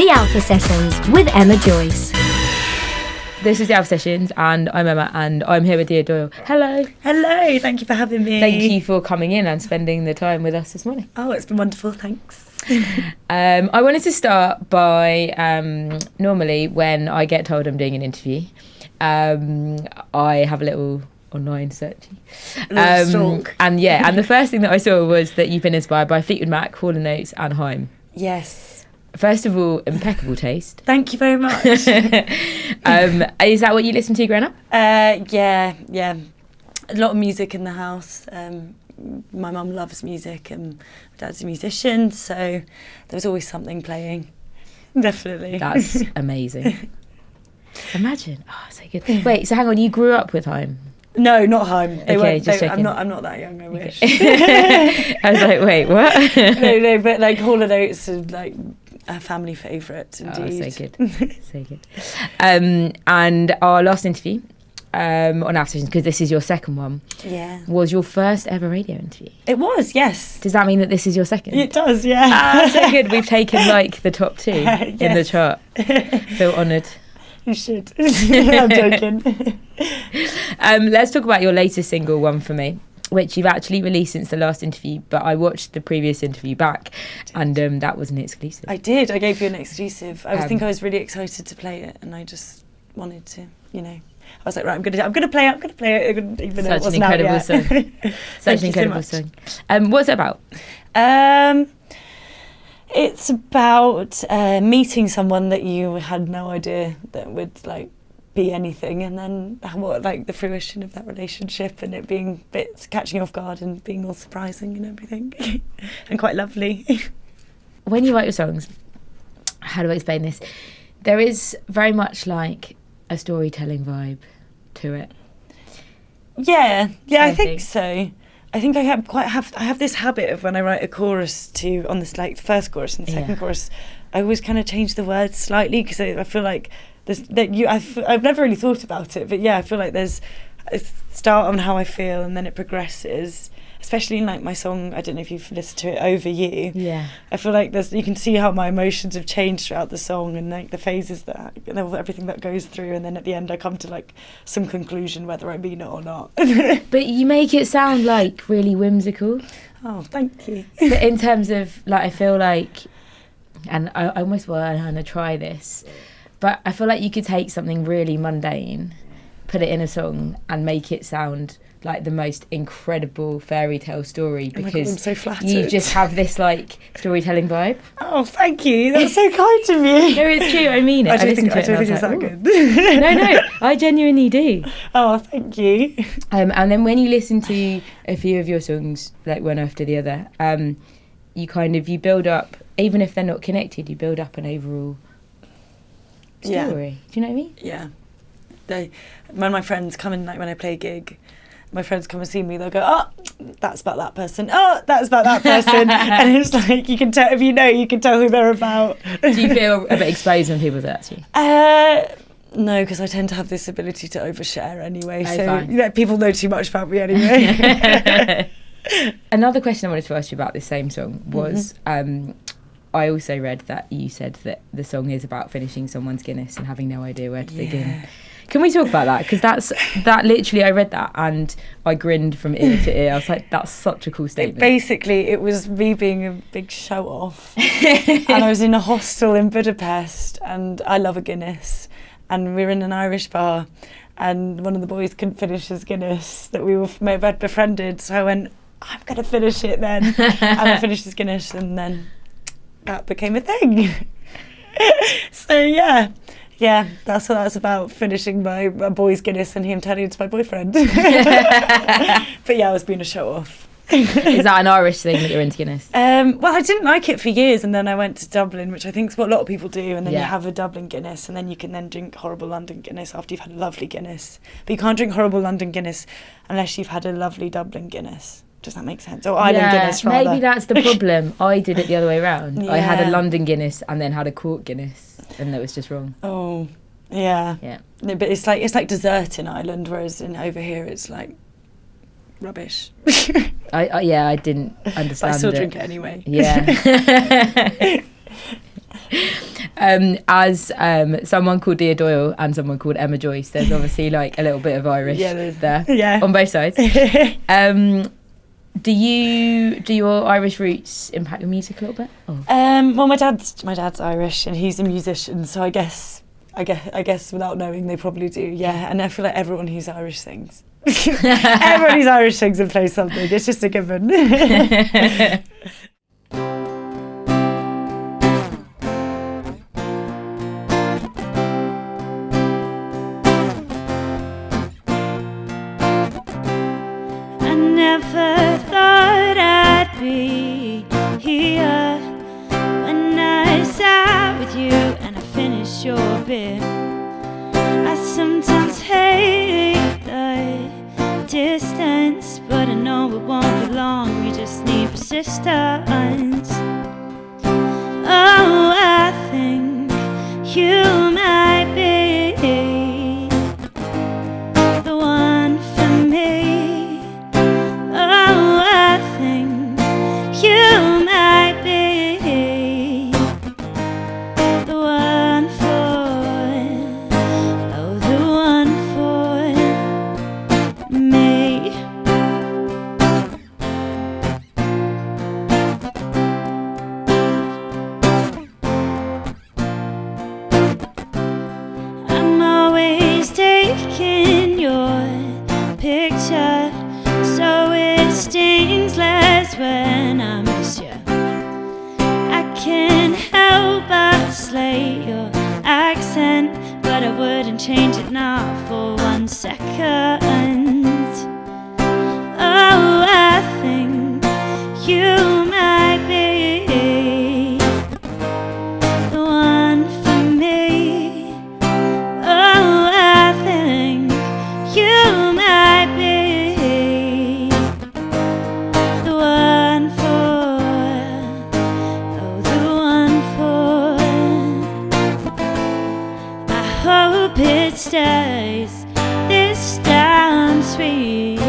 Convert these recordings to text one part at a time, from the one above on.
The Alpha Sessions with Emma Joyce. This is the Alpha Sessions, and I'm Emma, and I'm here with Dea Doyle. Hello. Hello, thank you for having me. Thank you for coming in and spending the time with us this morning. Oh, it's been wonderful, thanks. I wanted to start by, normally when I get told I'm doing an interview, I have a little online searching. Stalk. And the first thing that I saw was that you've been inspired by Fleetwood Mac, Hall & Oates and Haim. Yes. First of all, impeccable taste. Thank you very much. Is that what you listened to growing up? Yeah. A lot of music in the house. My mum loves music and my dad's a musician, so there was always something playing. Definitely. That's amazing. Imagine. Oh, so good. Wait, so hang on, you grew up with Haim? No, not Haim. Checking. I'm not that young, I wish. I was like, wait, what? no, but like Hall & Oates are like a family favourite indeed. Oh, so good. So good. And our last interview on Alpha Sessions, because this is your second one, was your first ever radio interview. It was, yes. Does that mean that this is your second? It does, yeah. So good. We've taken like the top two in the chart. Feel honoured. You should. I'm joking. Let's talk about your latest single, One For Me, which you've actually released since the last interview, but I watched the previous interview back, and that was an exclusive. I did. I gave you an exclusive. I think I was really excited to play it, and I just wanted to, I was like, right, I'm gonna play it, even though it wasn't out yet. Such an incredible song. What's it about? It's about meeting someone that you had no idea that would like be anything, and then what like the fruition of that relationship, and it being bits catching you off guard and being all surprising and everything, and quite lovely. When you write your songs, how do I explain this? There is very much like a storytelling vibe to it. Yeah, I think so. I think I have this habit of when I write a chorus on this like the first chorus and the second chorus, I always kind of change the words slightly because I feel like I've never really thought about it, but yeah, I feel like there's a start on how I feel and then it progresses. Especially in like my song, I don't know if you've listened to it, Over You. Yeah. I feel like you can see how my emotions have changed throughout the song and like the phases that everything that goes through, and then at the end I come to like some conclusion whether I mean it or not. But you make it sound like really whimsical. Oh, thank you. But in terms of like, I feel like, and I almost want to try this, but I feel like you could take something really mundane, put it in a song and make it sound like the most incredible fairy tale story, because God, I'm so flattered. You just have this like storytelling vibe. Oh, thank you. That's so kind of you. No, it's true. I mean it. I don't think it's that good. No, I genuinely do. Oh, thank you. And then when you listen to a few of your songs, like one after the other, you build up, even if they're not connected, you build up an overall story. Yeah. Do you know what I mean? Yeah. When my friends come in, like when I play a gig, my friends come and see me, they'll go, oh, that's about that person. Oh, that's about that person. And it's like, you can tell, if you can tell who they're about. Do you feel a bit exposed when people say that to you? No, because I tend to have this ability to overshare anyway. Oh, so people know too much about me anyway. Another question I wanted to ask you about this same song was, I also read that you said that the song is about finishing someone's Guinness and having no idea where to begin. Can we talk about that? Because that literally, I read that and I grinned from ear to ear. I was like, that's such a cool statement. Basically, it was me being a big show off. And I was in a hostel in Budapest and I love a Guinness. And we were in an Irish bar and one of the boys couldn't finish his Guinness that we had befriended. So I went, I'm going to finish it then. And I finished his Guinness and then that became a thing. So yeah, that's what that's about, finishing my boy's Guinness and him turning into my boyfriend. But yeah, I was being a show-off. Is that an Irish thing that you're into Guinness? Well, I didn't like it for years, and then I went to Dublin, which I think is what a lot of people do, and then you have a Dublin Guinness, and then you can then drink horrible London Guinness after you've had a lovely Guinness. But you can't drink horrible London Guinness unless you've had a lovely Dublin Guinness. Does that make sense? Or Island Guinness, rather. Maybe that's the problem. I did it the other way around. I had a London Guinness and then had a Cork Guinness, and that was just wrong. Oh, yeah. No, but it's like dessert in Ireland, whereas over here it's like rubbish. I didn't understand. But I still drink it anyway. Yeah. As someone called Dea Doyle and someone called Emma Joyce, there's obviously like a little bit of Irish there on both sides. Do your Irish roots impact your music a little bit? Oh. Well, my dad's Irish and he's a musician, so I guess without knowing they probably do. Yeah, and I feel like everyone who's Irish sings. Everyone who's Irish sings and plays something. It's just a given. I never thought I'd be here when I sat with you and I finished your beer. I sometimes hate the distance, but I know it won't be long. You just need persistence. Oh, I think you might be the one for me. Oh, I think you might be the one for, oh, the one for me. I'm always taking your picture, so it stings less when I miss you. I can't help but slay your accent, but I wouldn't change it not for 1 second. Oh, I think you might be the one for me. Oh, I think you might be the one for, oh, the one for. I hope it stays this damn sweet.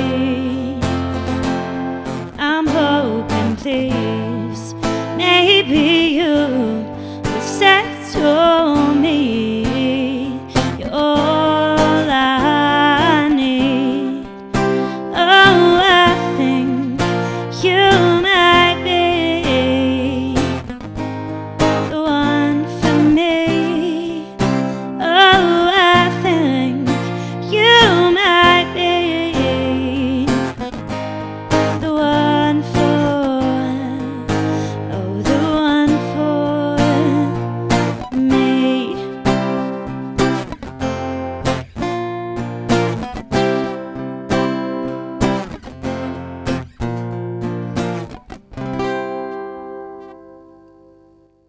I'm hoping, please, maybe you would settle me. You're all I need. Oh, I think you might be the one for me. Oh, I think you might be the one for, oh, the one for me.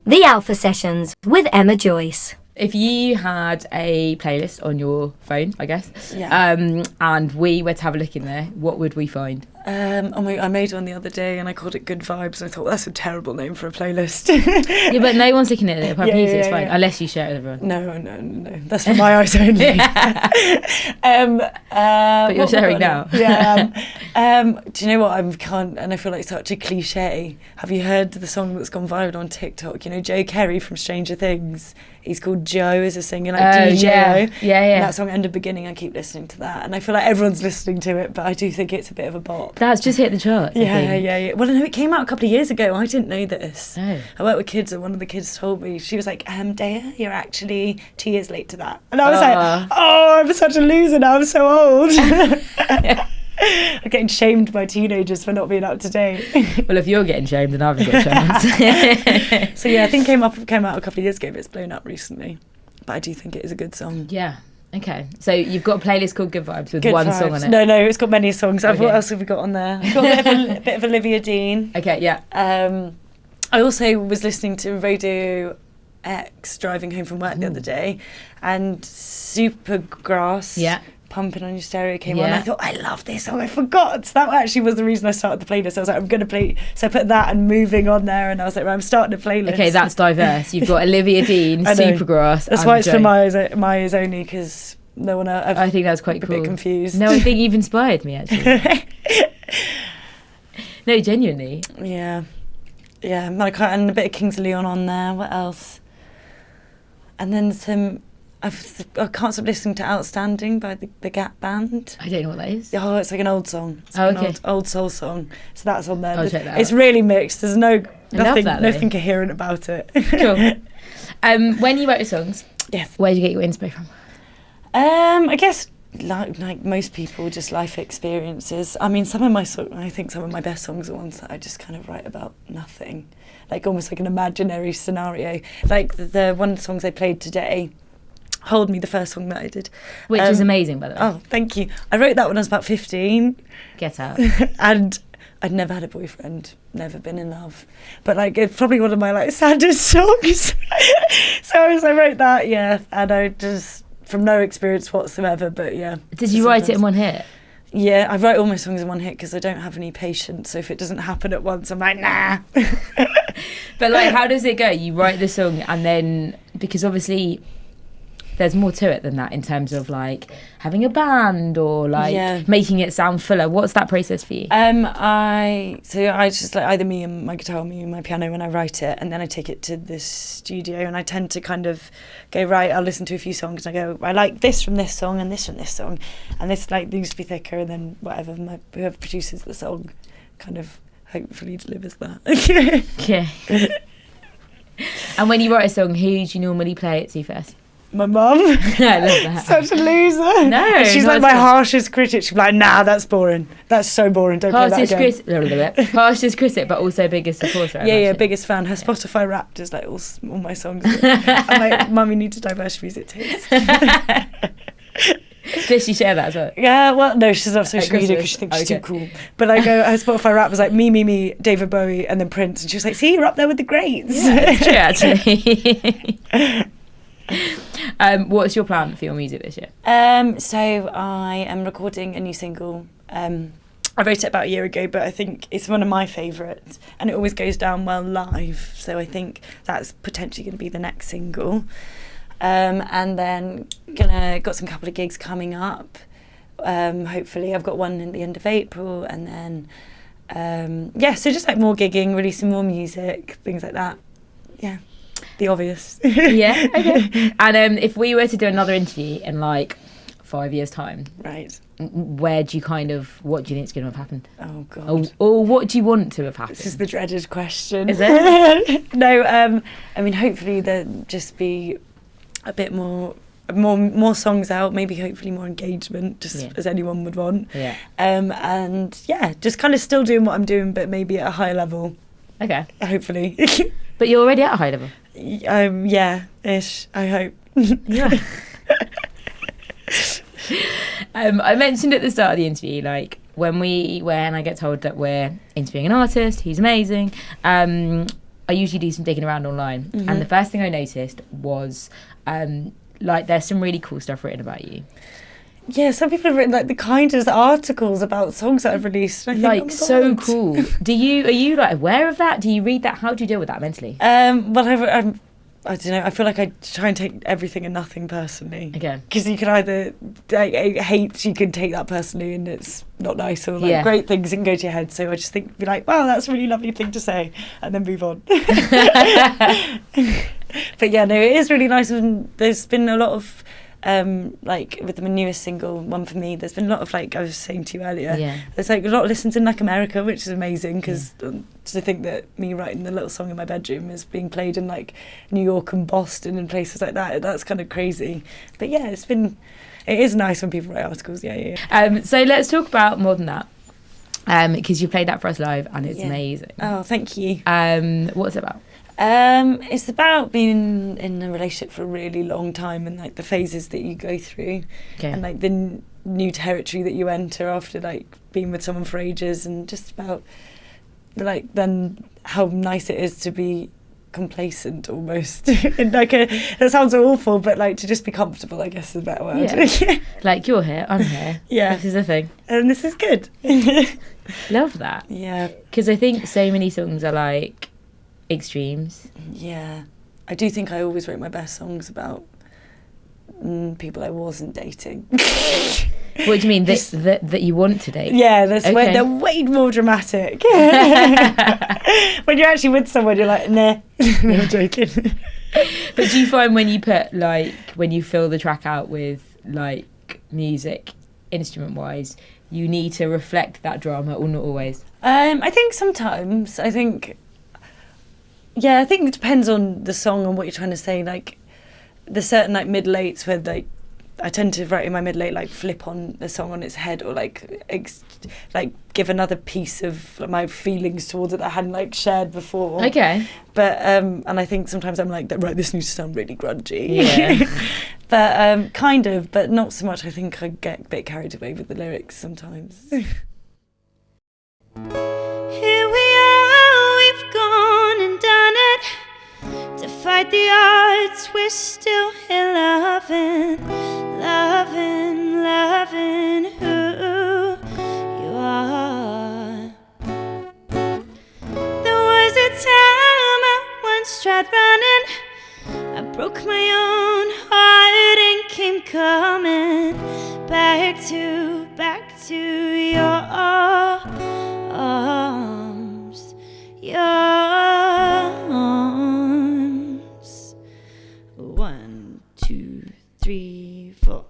The Alpha Sessions with Emma Joyce. If you had a playlist on your phone, I guess, Yeah. and we were to have a look in there, what would we find? I made one the other day and I called it Good Vibes. I thought that's a terrible name for a playlist. Yeah, but no one's looking at it. Apart from you, so it's fine, yeah. unless you share it with everyone. No. That's for my eyes only. But you're sharing now. Yeah. Do you know what? And I feel like it's such a cliche. Have you heard the song that's gone viral on TikTok? You know, Joe Kerry from Stranger Things. He's called Joe as a singer, like DJ. Yeah. And that song, End of Beginning, I keep listening to that. And I feel like everyone's listening to it, but I do think it's a bit of a bop. That's just hit the charts. Yeah. Well, no, it came out a couple of years ago. I didn't know this. Oh. I work with kids, and one of the kids told me, she was like, Dea, you're actually 2 years late to that. And I was like, oh, I'm such a loser now, I'm so old. I'm getting shamed by teenagers for not being up to date. Well, if you're getting shamed, then I haven't got a chance. So yeah, I think came out a couple of years ago, but it's blown up recently. But I do think it is a good song. Yeah. Okay. So you've got a playlist called Good Vibes with Good one vibes. song on it. No, it's got many songs. Okay. What else have we got on there? We've got a bit of Olivia Dean. Okay, yeah. I also was listening to Radio X driving home from work the other day, and Supergrass. Yeah. Pumping on Your Stereo came on. Yeah. I thought, I love this song. I forgot. That actually was the reason I started the playlist. I was like, I'm going to play. So I put that and Moving on there, and I was like, well, I'm starting a playlist. Okay, that's diverse. You've got Olivia Dean, Supergrass. That's and why it's Joe. for my ears only, because no one else. I think that's quite cool. A bit confused. No, I think you've inspired me, actually. No, genuinely. Yeah. And a bit of Kings of Leon on there. What else? and then some. I can't stop listening to Outstanding by the Gap Band. I don't know what that is. Oh, it's like an old song. It's Oh, like okay. an old soul song. So that's on there. I'll check that It's out. really mixed. There's love that, though. nothing coherent about it. Cool. When you write your songs, Yes. where do you get your inspo from? I guess like most people, just life experiences. I mean, I think some of my best songs are ones that I just kind of write about nothing, like almost like an imaginary scenario. Like the one of the songs I played today, Hold Me, the first song that I did. Which is amazing, by the way. Oh, thank you. I wrote that when I was about 15. Get out. And I'd never had a boyfriend, never been in love. But like it's probably one of my like saddest songs. So I wrote that, yeah, and I just from no experience whatsoever, but yeah. Did you write it in one hit? Yeah, I write all my songs in one hit because I don't have any patience. So if it doesn't happen at once, I'm like, nah. But like, how does it go? You write the song and then, because obviously there's more to it than that in terms of like having a band or like making it sound fuller. What's that process for you? I just like either me and my guitar, me and my piano when I write it, and then I take it to the studio and I tend to kind of go, right, I'll listen to a few songs and I go, I like this from this song and this from this song, and this like needs to be thicker, and then whatever whoever produces the song kind of hopefully delivers that. Okay. And when you write a song, who do you normally play it to first? My mum. I love that. Such a loser. No, she's like my harshest critic. She'll be like, nah, that's boring. That's so boring. Don't play that again. Harshest critic, but also biggest supporter. I Yeah, imagine. biggest fan. Her Spotify Wrapped is like all my songs. I'm like, Mum, you need to diverse music taste. Does she share that as well? Yeah, well, no, she's not social media Christmas. because she thinks she's Okay. too cool. But I go, her Spotify Wrapped was like me, David Bowie, and then Prince, and she was like, see, you're up there with the greats. Yeah, it's true, actually. What's your plan for your music this year? So I am recording a new single. I wrote it about a year ago, but I think it's one of my favourites, and it always goes down well live. So I think that's potentially going to be the next single. And then got some couple of gigs coming up. Hopefully, I've got one in the end of April, and then so just like more gigging, releasing more music, things like that. Yeah. The obvious. Yeah, okay. And if we were to do another interview in like 5 years' time, right, what do you think is going to have happened? Oh God. Or what do you want to have happened? This is the dreaded question. Is it? No, I mean, hopefully there'll just be a bit more songs out, maybe hopefully more engagement, as anyone would want. Yeah. And yeah, just kind of still doing what I'm doing, but maybe at a high level. Okay. Hopefully. But you're already at a high level. Yeah-ish, I hope. Yeah. I mentioned at the start of the interview, like when I get told that we're interviewing an artist who's amazing, I usually do some digging around online, and the first thing I noticed was like there's some really cool stuff written about you. Yeah, some people have written like the kindest articles about songs that I've released. And I think, Like, so cool. Are you like aware of that? Do you read that? How do you deal with that mentally? Well, I don't know. I feel like I try and take everything and nothing personally. Again. Because you can either hate, you can take that personally and it's not nice, or like great things that can go to your head. So I just be like, wow, that's a really lovely thing to say, and then move on. But yeah, no, it is really nice. And there's been a lot of like with the newest single, One For Me, there's been a lot of, like I was saying to you earlier, there's like a lot of listens in like America, which is amazing, because to think that me writing the little song in my bedroom is being played in like New York and Boston and places like that, that's kind of crazy. But yeah, it is nice when people write articles. So let's talk about More Than That, because you played that for us live and it's amazing. Oh, thank you. What's it about? It's about being in a relationship for a really long time, and like the phases that you go through, and like the new territory that you enter after like being with someone for ages, and just about like then how nice it is to be complacent almost. And like that sounds awful, but like to just be comfortable, I guess is a better word. Like, you're here, I'm here. Yeah, this is the thing, and this is good. Love that. Yeah, because I think so many songs are like extremes. Yeah, I do think I always wrote my best songs about people I wasn't dating. What do you mean that you want to date? Yeah, that's when they're way more dramatic. When you're actually with someone, you're like, nah, no, I'm joking. But do you find when you put like when you fill the track out with like music, instrument wise, you need to reflect that drama, or not always? I think sometimes. I think it depends on the song and what you're trying to say. Like, there's certain like middle eights where like I tend to write in my middle eight like flip on the song on its head, or like give another piece of my feelings towards it that I hadn't like shared before. Okay. But and I think sometimes I'm like, right, this needs to sound really grungy. Yeah. But kind of, but not so much. I think I get a bit carried away with the lyrics sometimes. Here we are, we've gone and done it. To fight the odds, we're still here loving who you are. There was a time I once tried running. I broke my own heart and came coming back to your arms, your arms. 1, 2, 3, 4.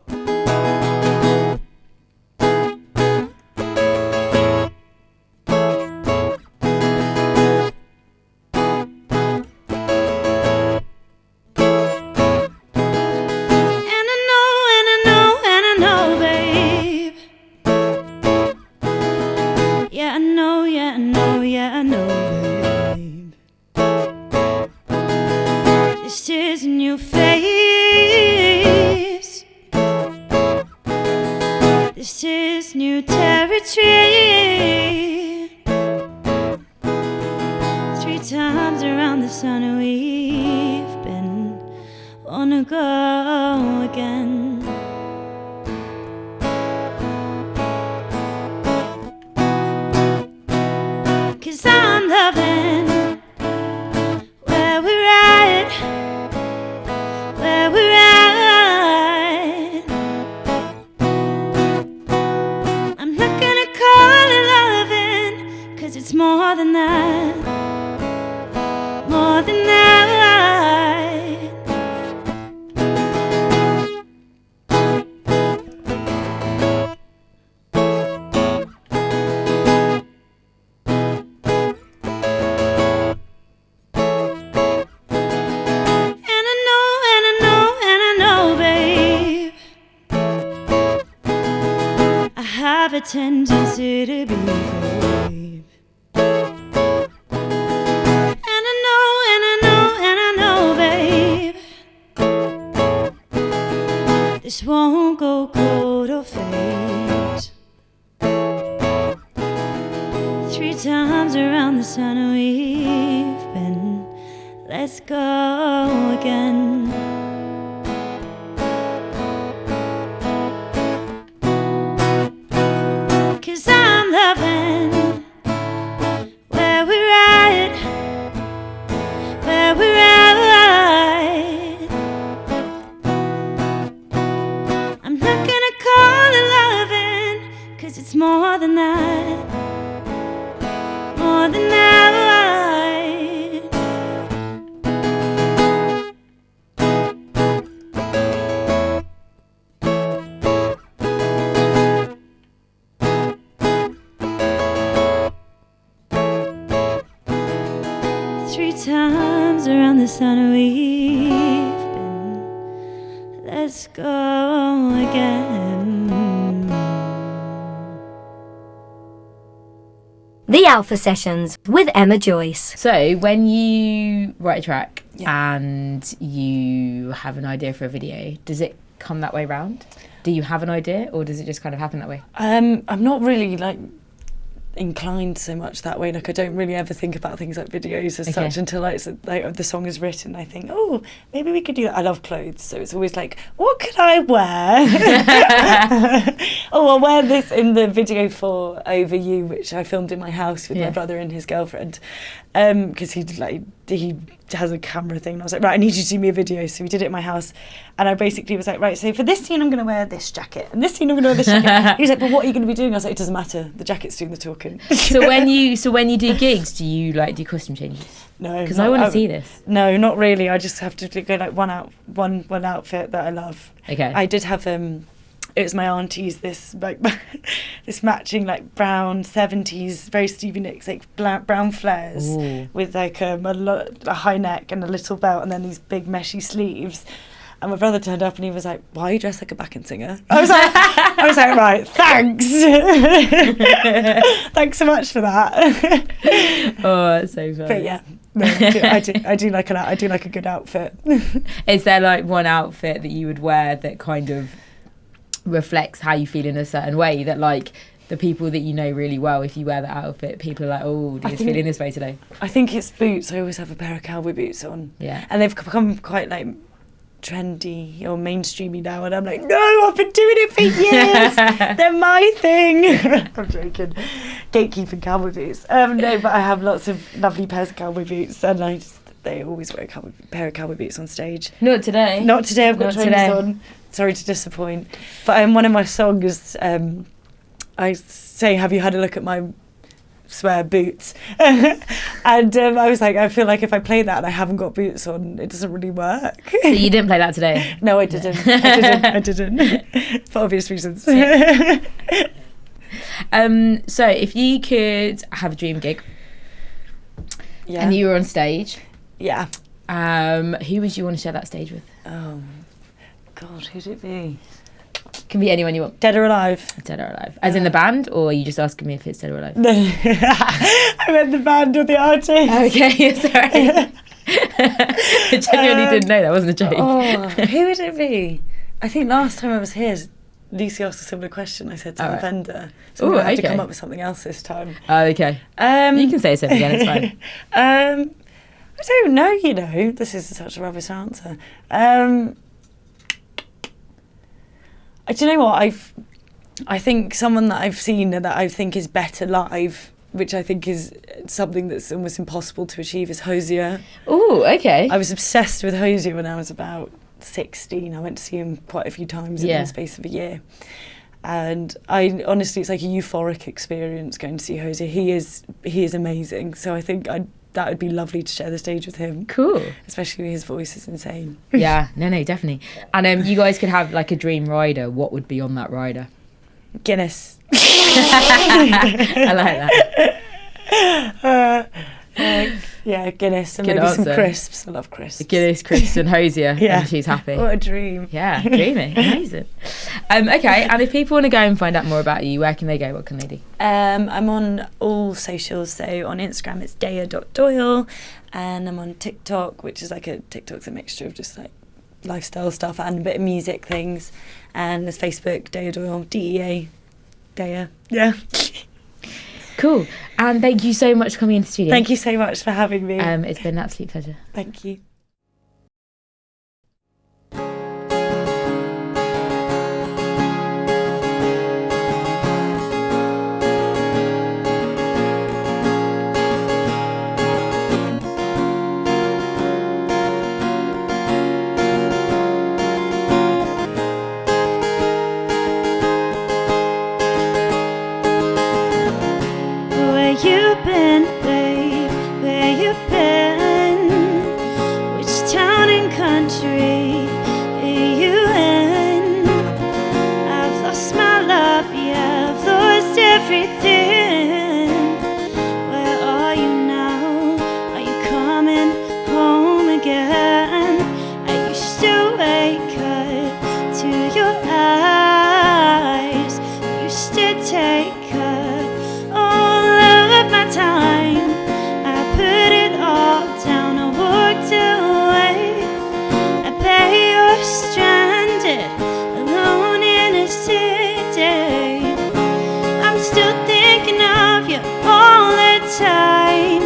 This is new territory. 3 times around the sun we've been on a go again. Cause I'm loving where we're at, where we're at. I'm not gonna call it loving, cause it's more than that, more than that. Have a tendency to be brave. And I know, babe, this won't go cold or fade. 3 times around the sun we've been. Let's go again. It's more than that, more than that. 3 times around the sun we've been. Let's go again. The Alpha Sessions with Emma Joyce. So when you write a track and you have an idea for a video, does it come that way round? Do you have an idea, or does it just kind of happen that way? I'm not really like inclined so much that way. Like, I don't really ever think about things like videos as such until like the song is written. I think, oh, maybe we could do that. I love clothes, so it's always like, what could I wear? Oh, I'll wear this in the video for Over You, which I filmed in my house with my brother and his girlfriend. because he has a camera thing, and I was like, right, I need you to do me a video. So we did it at my house, and I basically was like, right, so for this scene I'm going to wear this jacket, and this scene I'm going to wear this jacket. He was like, well, what are you going to be doing? I was like, it doesn't matter, the jacket's doing the talking. So when you do gigs, do you like do costume changes? No, because I want to see this. No, not really. I just have to go like one outfit that I love. Okay. I did have it was my auntie's this like this matching like brown 70s very Stevie Nicks like brown flares. Ooh. With like a high neck and a little belt and then these big meshy sleeves. And my brother turned up and he was like, "Why are you dressed like a backing singer?" I was like, right, thanks. Thanks so much for that. Oh, that's so funny. But yeah, no, I do like a good outfit. Is there like one outfit that you would wear that kind of reflects how you feel in a certain way, that like the people that you know really well, if you wear that outfit, people are like, oh, Dea's feeling this way today? I think it's boots. I always have a pair of cowboy boots on. Yeah. And they've become quite like trendy or mainstreamy now, and I'm like, no, I've been doing it for years. They're my thing. I'm joking. Gatekeeping cowboy boots. No, but I have lots of lovely pairs of cowboy boots, and they always wear a pair of cowboy boots on stage. Not today. I've got trainers on. Sorry to disappoint. But one of my songs, I say, have you had a look at my swear boots? And I was like, I feel like if I play that and I haven't got boots on, it doesn't really work. So you didn't play that today? No, I didn't. I didn't. For obvious reasons. So if you could have a dream gig, and you were on stage, who would you want to share that stage with? Oh God, who'd it be? Can be anyone you want. Dead or alive? Dead or alive. As in the band, or are you just asking me if it's dead or alive? No. I meant the band or the artist. Okay, sorry. I genuinely didn't know that wasn't a joke. Oh, who would it be? I think last time I was here, Lucy asked a similar question. I said to the vendor. So I'm going to have to come up with something else this time. Oh, okay. You can say something again, it's fine. I don't know, This is such a rubbish answer. Do you know what? I think someone that I've seen that I think is better live, which I think is something that's almost impossible to achieve, is Hosier. Oh, okay. I was obsessed with Hosier when I was about 16. I went to see him quite a few times in the space of a year. And honestly, it's like a euphoric experience going to see Hosier. He is amazing. So I think that would be lovely to share the stage with him. Cool. Especially his voice is insane. Yeah, no, definitely. And you guys could have like a dream rider. What would be on that rider? Guinness. I like that. Guinness and maybe some crisps. I love crisps. Guinness, crisps and Hosier. And she's happy. What a dream. Yeah, dreamy. Amazing. Okay, and if people want to go and find out more about you, where can they go? What can they do? I'm on all socials. So on Instagram it's Dea.Doyle, and I'm on TikTok, which is like TikTok's a mixture of just like lifestyle stuff and a bit of music things. And there's Facebook, Dea Doyle, DEA, Dea. Yeah. Cool. And thank you so much for coming into the studio. Thank you so much for having me. It's been an absolute pleasure. Thank you. You been, babe? Where you been? Which town and country are you in? I've lost my love, yeah, I've lost everything. Where are you now? Are you coming home again? I used to wake up to your eyes. I used to take time, I put it all down, I walked away. I bet you're stranded, alone in a city. I'm still thinking of you all the time.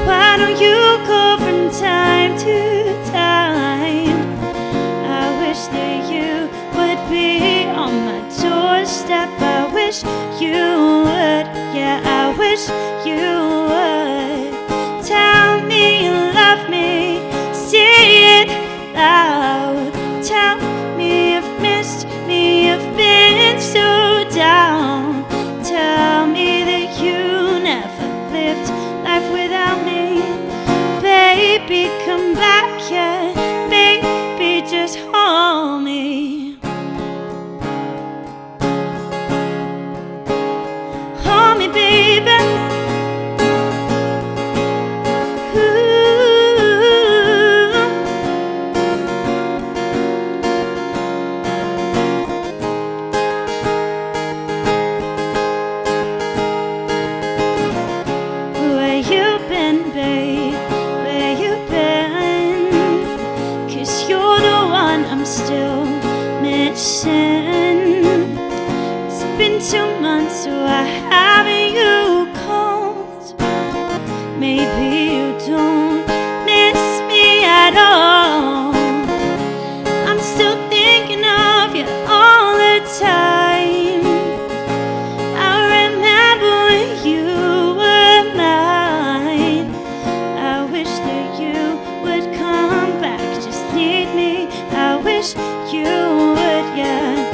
Why don't you go from time to time? I wish that you would be on my doorstep. I wish you would, yeah, I wish you would. you would, yeah.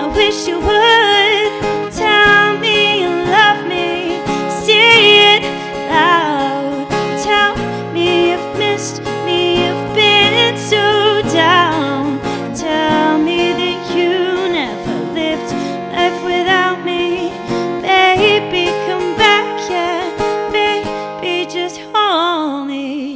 I wish you would tell me you love me, say it loud. Tell me you've missed me, you've been so down. Tell me that you never lived life without me. Baby, come back, yeah. Baby, just hold me.